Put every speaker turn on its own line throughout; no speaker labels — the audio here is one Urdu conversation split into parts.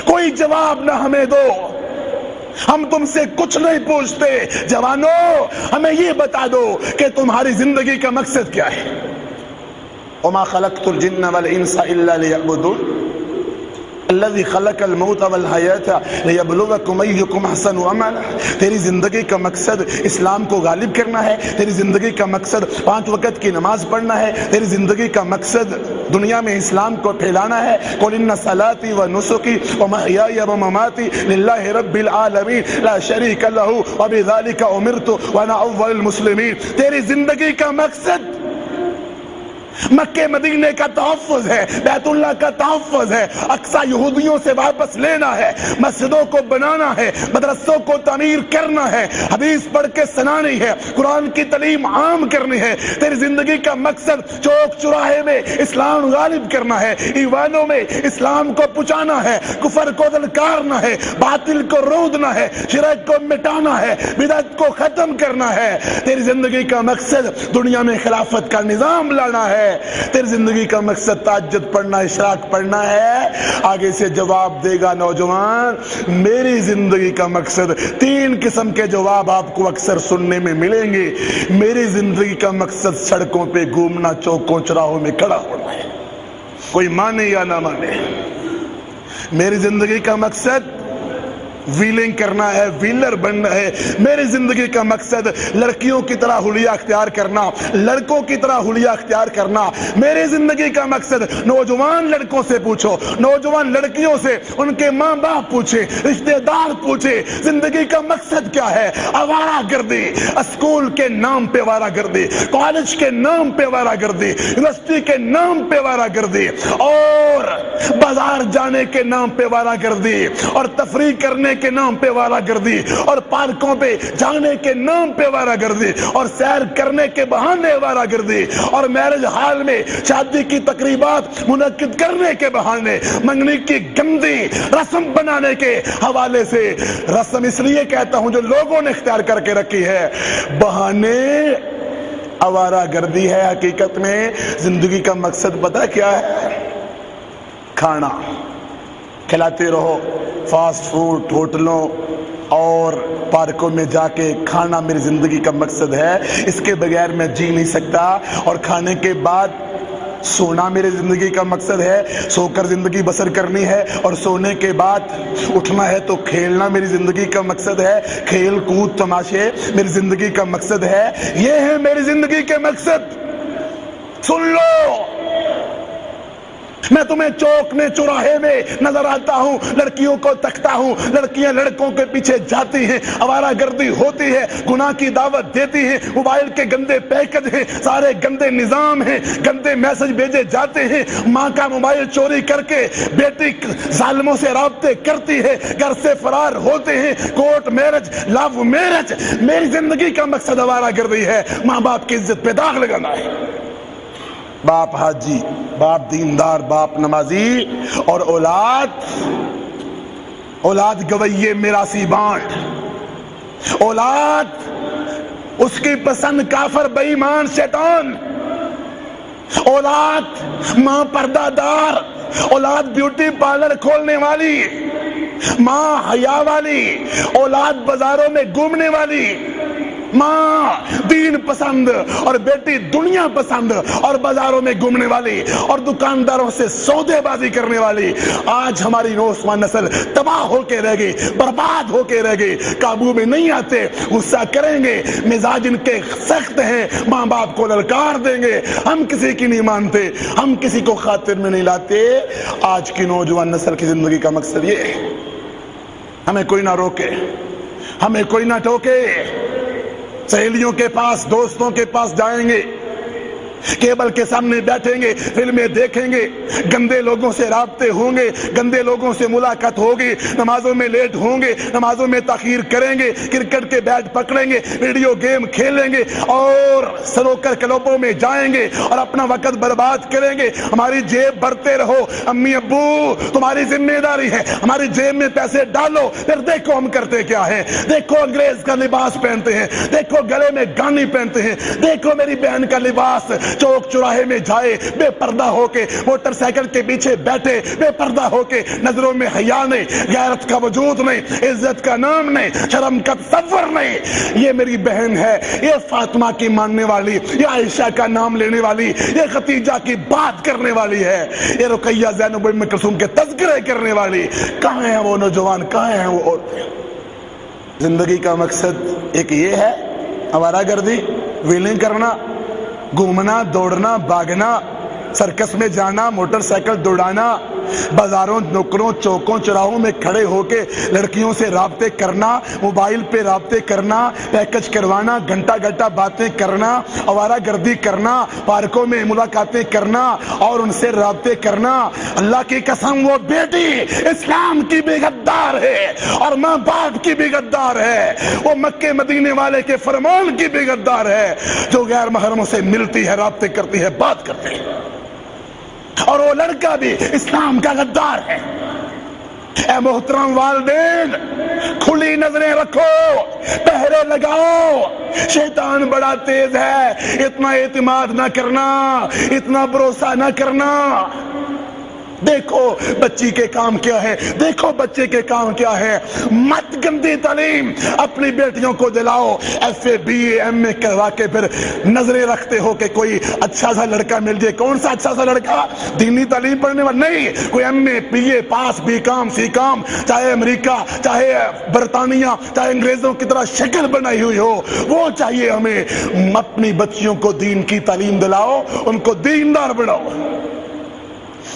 کوئی جواب نہ ہمیں دو، ہم تم سے کچھ نہیں پوچھتے، جوانوں ہمیں یہ بتا دو کہ تمہاری زندگی کا مقصد کیا ہے۔ وما خلقت الجن والانس الا ليعبدون الذي خلق الموت والحیاة لیبلوکم ایکم احسن عملا۔ تیری زندگی کا مقصد اسلام کو غالب کرنا ہے، تیری زندگی کا مقصد 5 وقت کی نماز پڑھنا ہے، تیری زندگی کا مقصد دنیا میں اسلام کو پھیلانا ہے۔ قل ان صلاتي ونسكي ومحياي ومماتي لله رب العالمین لا شریک له وبذلك امرت وانا اول المسلمین۔ تیری زندگی کا مقصد مکہ مدینے کا تحفظ ہے، بیت اللہ کا تحفظ ہے، اقصی یہودیوں سے واپس لینا ہے، مسجدوں کو بنانا ہے، مدرسوں کو تعمیر کرنا ہے، حدیث پڑھ کے سنانی ہے، قرآن کی تعلیم عام کرنی ہے۔ تیری زندگی کا مقصد چوک چوراہے میں اسلام غالب کرنا ہے، ایوانوں میں اسلام کو پہنچانا ہے، کفر کو دلکارنا ہے، باطل کو رودنا ہے، شرک کو مٹانا ہے، بدعت کو ختم کرنا ہے۔ تیری زندگی کا مقصد دنیا میں خلافت کا نظام لانا ہے۔ تیری زندگی کا مقصد تہجد پڑھنا، اشراق پڑھنا ہے۔ آگے سے جواب دے گا نوجوان، میری زندگی کا مقصد 3 قسم کے جواب آپ کو اکثر سننے میں ملیں گے۔ میری زندگی کا مقصد سڑکوں پہ گھومنا، چوکوں چراہوں میں کھڑا ہونا ہے، کوئی مانے یا نہ مانے۔ میری زندگی کا مقصد ویلنگ کرنا ہے، ویلر بننا ہے۔ میری زندگی کا مقصد لڑکیوں کی طرح حلیہ اختیار کرنا، لڑکوں کی طرح حلیہ اختیار کرنا۔ میری زندگی کا مقصد، نوجوان لڑکوں سے پوچھو، نوجوان لڑکیوں سے، ان کے ماں باپ پوچھے، رشتہ دار پوچھے، زندگی کا مقصد کیا ہے؟ آوارہ گردی، اسکول کے نام پہ آوارہ گردی، کالج کے نام پہ آوارہ گردی، یونیورسٹی کے نام پہ آوارہ گردی، اور بازار جانے کے نام پہ آوارہ گردی، اور تفریح کرنے کے نام پہ آوارہ گردی، اور پارکوں پہ جانے کے نام پہ آوارہ گردی، اور سیر کرنے کے بہانے آوارہ گردی، اور میرج ہال میں شادی کی تقریبات منعقد کرنے کے بہانے، منگنی کی گندی رسم بنانے کے حوالے سے، رسم اس لیے کہتا ہوں جو لوگوں نے اختیار کر کے رکھی ہے، بہانے آوارہ گردی ہے۔ حقیقت میں زندگی کا مقصد پتہ کیا ہے؟ کھانا کھلاتے رہو، فاسٹ فوڈ، ہوٹلوں اور پارکوں میں جا کے کھانا میری زندگی کا مقصد ہے۔ اس کے بغیر میں جی نہیں سکتا۔ اور کھانے کے بعد سونا میری زندگی کا مقصد ہے، سو کر زندگی بسر کرنی ہے، اور سونے کے بعد اٹھنا ہے تو کھیلنا میری زندگی کا مقصد ہے، کھیل کود تماشے میری زندگی کا مقصد ہے۔ یہ ہے میری زندگی کے مقصد۔ سن لو، میں تمہیں چوک میں چوراہے میں نظر آتا ہوں، لڑکیوں کو تکتا ہوں، لڑکیاں لڑکوں کے پیچھے جاتی ہیں، آوارہ گردی ہوتی ہے، گناہ کی دعوت دیتی ہیں، موبائل کے گندے پیکج ہیں، سارے گندے نظام ہیں، گندے میسج بھیجے جاتے ہیں، ماں کا موبائل چوری کر کے بیٹی ظالموں سے رابطے کرتی ہے، گھر سے فرار ہوتے ہیں، کورٹ میرج، لو میرج۔ میری زندگی کا مقصد آوارہ گردی ہے، ماں باپ کی عزت پہ داغ لگانا ہے۔ باپ حاجی، باپ دیندار، باپ نمازی، اور اولاد گویے میراثی بانٹ، اولاد اس کی پسند کافر بے ایمان شیطان، اولاد ماں پردہ دار، اولاد بیوٹی پارلر کھولنے والی، ماں حیا والی، اولاد بازاروں میں گھومنے والی، ماں دین پسند اور بیٹی دنیا پسند اور بازاروں میں گھومنے والی اور دکانداروں سے سودے بازی کرنے والی۔ آج ہماری نوجوان نسل تباہ ہو کے رہ گئی، برباد ہو کے رہ گئی، قابو میں نہیں آتے، غصہ کریں گے، مزاج ان کے سخت ہیں، ماں باپ کو للکار دیں گے، ہم کسی کی نہیں مانتے، ہم کسی کو خاطر میں نہیں لاتے۔ آج کی نوجوان نسل کی زندگی کا مقصد یہ ہے، ہمیں کوئی نہ روکے، ہمیں کوئی نہ ٹوکے، سہیلیوں کے پاس، دوستوں کے پاس جائیں گے، کیبل کے سامنے بیٹھیں گے، فلمیں دیکھیں گے، گندے لوگوں سے رابطے ہوں گے، گندے لوگوں سے ملاقات ہوگی، نمازوں میں لیٹ ہوں گے، نمازوں میں تاخیر کریں گے، کرکٹ کے بیٹ پکڑیں گے، ویڈیو گیم کھیلیں گے اور سنوکر کلبوں میں جائیں گے اور اپنا وقت برباد کریں گے۔ ہماری جیب بھرتے رہو، امی ابو تمہاری ذمہ داری ہے، ہماری جیب میں پیسے ڈالو، پھر دیکھو ہم کرتے کیا ہیں، دیکھو انگریز کا لباس پہنتے ہیں، دیکھو گلے میں گانی پہنتے ہیں، دیکھو میری بہن کا لباس چوک چوراہے میں جائے بے پردہ ہو کے, موٹر سائیکل کے پیچھے بیٹھے بے پردہ ہو کے, نظروں میں حیا نہیں, غیرت کا وجود نہیں, عزت کا نام نہیں, شرم کا تصور نہیں. یہ میری بہن ہے, یہ فاطمہ کی ماننے والی, یہ عائشہ کا نام لینے والی, یہ خدیجہ کی بات کرنے والی ہے, یہ رقیہ زینب ام کلثوم کے تذکرے کرنے والی. کہاں ہیں وہ نوجوان, کہاں ہیں وہ عورتیں؟ زندگی کا مقصد ایک یہ ہے, آوارہ گردی, ویلنگ کرنا, گھومنا, دوڑنا, بھاگنا, سرکس میں جانا, موٹر سائیکل دوڑانا, بازاروں, نکروں, چوکوں, چراہوں میں کھڑے ہو کے لڑکیوں سے رابطے کرنا, موبائل پہ رابطے کرنا, پیکج کروانا, گھنٹہ گھنٹہ باتیں کرنا, آوارہ گردی کرنا, پارکوں میں ملاقاتیں کرنا اور ان سے رابطے کرنا. اللہ کی قسم وہ بیٹی اسلام کی بھی غدار ہے اور ماں باپ کی بھی غدار ہے, وہ مکے مدینے والے کے فرمان کی بھی غدار ہے جو غیر محرموں سے ملتی ہے, رابطے کرتی ہے, بات کرتی ہے. اور وہ لڑکا بھی اسلام کا غدار ہے. اے محترم والدین, کھلی نظریں رکھو, پہرے لگاؤ. شیطان بڑا تیز ہے, اتنا اعتماد نہ کرنا, اتنا بھروسہ نہ کرنا. دیکھو بچی کے کام کیا ہے, دیکھو بچے کے کام کیا ہے. مت گندی تعلیم اپنی بیٹیوں کو دلاؤ, F A B A M A کروا کے پھر نظریں رکھتے ہو کہ کوئی اچھا سا لڑکا مل جائے. کون سا اچھا سا لڑکا؟ دینی تعلیم پڑھنے والا نہیں, کوئی M A B A pass, B com, C com, چاہے امریکہ, چاہے برطانیہ, چاہے انگریزوں کی طرح شکل بنائی ہوئی ہو, وہ چاہیے ہمیں. اپنی بچیوں کو دین کی تعلیم دلاؤ, ان کو دیندار بناؤ.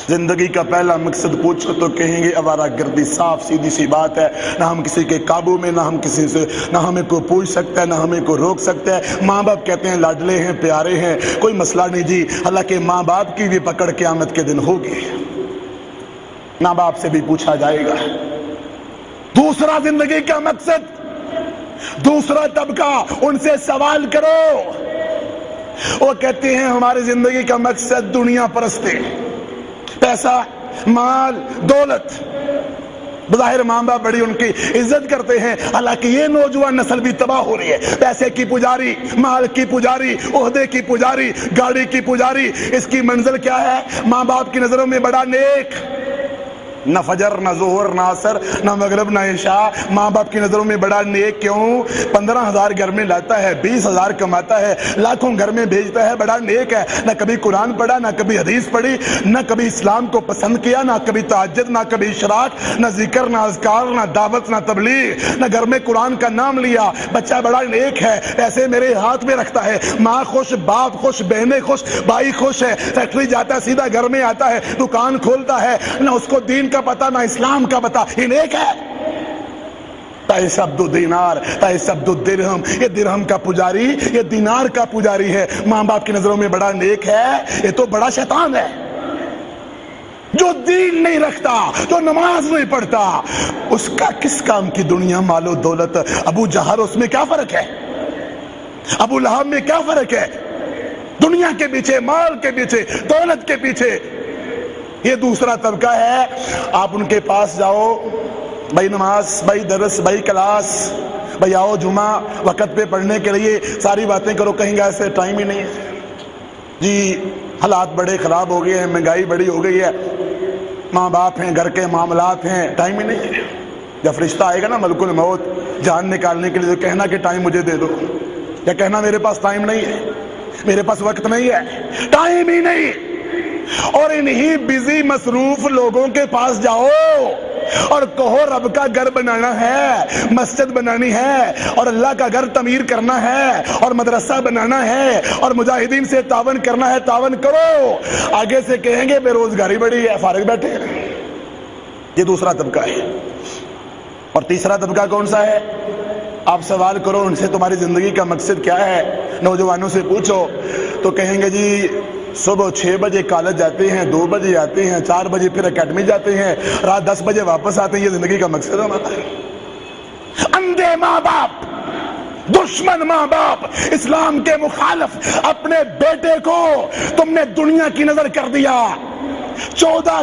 زندگی کا پہلا مقصد پوچھو تو کہیں گے آوارہ گردی. صاف سیدھی سی بات ہے, نہ ہم کسی کے قابو میں, نہ ہم کسی سے, نہ ہمیں کوئی پوچھ سکتا ہے, نہ ہمیں کوئی روک سکتا ہے. ماں باپ کہتے ہیں لاڈلے ہیں, پیارے ہیں, کوئی مسئلہ نہیں جی. حالانکہ ماں باپ کی بھی پکڑ قیامت کے دن ہوگی, ماں باپ سے بھی پوچھا جائے گا. دوسرا زندگی کا مقصد, دوسرا طبقہ, ان سے سوال کرو. وہ کہتے ہیں ہماری زندگی کا مقصد دنیا پرستی, پیسہ, مال, دولت. بظاہر ماں باپ بڑی ان کی عزت کرتے ہیں, حالانکہ یہ نوجوان نسل بھی تباہ ہو رہی ہے. پیسے کی پجاری, مال کی پجاری, عہدے کی پجاری, گاڑی کی پجاری. اس کی منزل کیا ہے؟ ماں باپ کی نظروں میں بڑا نیک, نہ فجر, نہ ظہر, نہ عصر, نہ مغرب, نہ عشاء. ماں باپ کی نظروں میں بڑا نیک. کیوں؟ 15,000 گھر میں لاتا ہے, 20,000 کماتا ہے, لاکھوں گھر میں بھیجتا ہے, بڑا نیک ہے. نہ کبھی قرآن پڑھا, نہ کبھی حدیث پڑھی, نہ کبھی اسلام کو پسند کیا, نہ کبھی تہجد, نہ کبھی اشراق, نہ ذکر, نہ اذکار, نہ دعوت, نہ تبلیغ, نہ گھر میں قرآن کا نام لیا. بچہ بڑا نیک ہے, پیسے میرے ہاتھ میں رکھتا ہے, ماں خوش, باپ خوش, بہنیں خوش, بھائی خوش ہے, فیکٹری جاتا ہے, سیدھا گھر میں آتا ہے, دکان کھولتا ہے. نہ اس کو دین کا پتا, نہ اسلام کا پتا, یہ نیک ہے. تائس عبد الدینار, تائس عبد الدرہم. یہ درہم کا پجاری, یہ دینار کا پجاری ہے. ماں باپ کی نظروں میں بڑا نیک ہے, یہ تو بڑا شیطان ہے. جو دین نہیں رکھتا, جو نماز نہیں پڑھتا, اس کا کس کام کی دنیا, مال و دولت. ابو جہل, اس میں کیا فرق ہے؟ ابو لہب میں کیا فرق ہے؟ دنیا کے پیچھے, مال کے پیچھے, دولت کے پیچھے. یہ دوسرا طبقہ ہے. آپ ان کے پاس جاؤ, بھائی نماز, بھائی درس, بھائی کلاس, بھائی آؤ جمعہ وقت پہ پڑھنے کے لیے, ساری باتیں کرو. کہیں گے ایسے ٹائم ہی نہیں ہے جی, حالات بڑے خراب ہو گئے ہیں, مہنگائی بڑی ہو گئی ہے, ماں باپ ہیں, گھر کے معاملات ہیں, ٹائم ہی نہیں ہے. جب فرشتہ آئے گا نا ملک الموت جان نکالنے کے لیے, تو کہنا کہ ٹائم مجھے دے دو, یا کہنا میرے پاس ٹائم نہیں ہے, میرے پاس وقت نہیں ہے, ٹائم ہی نہیں. اور انہی بزی مصروف لوگوں کے پاس جاؤ اور کہو رب کا گھر بنانا ہے, مسجد بنانی ہے, اور اللہ کا گھر تعمیر کرنا ہے, اور مدرسہ بنانا ہے, اور مجاہدین سے تعاون کرنا ہے, تعاون کرو. آگے سے کہیں گے بے روزگاری بڑی ہے, فارغ بیٹھے. یہ دوسرا طبقہ ہے. اور تیسرا طبقہ کون سا ہے؟ آپ سوال کرو ان سے, تمہاری زندگی کا مقصد کیا ہے؟ نوجوانوں سے پوچھو تو کہیں گے جی صبح 6 بجے کالج جاتے ہیں, 2 بجے آتے ہیں, 4 بجے پھر اکیڈمی جاتے ہیں, رات 10 بجے واپس آتے ہیں. یہ زندگی کا مقصد ہمارا ہے. اندھے ماں باپ, دشمن ماں باپ, اسلام کے مخالف اپنے بیٹے کو تم نے دنیا کی نظر کر دیا. 14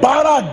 12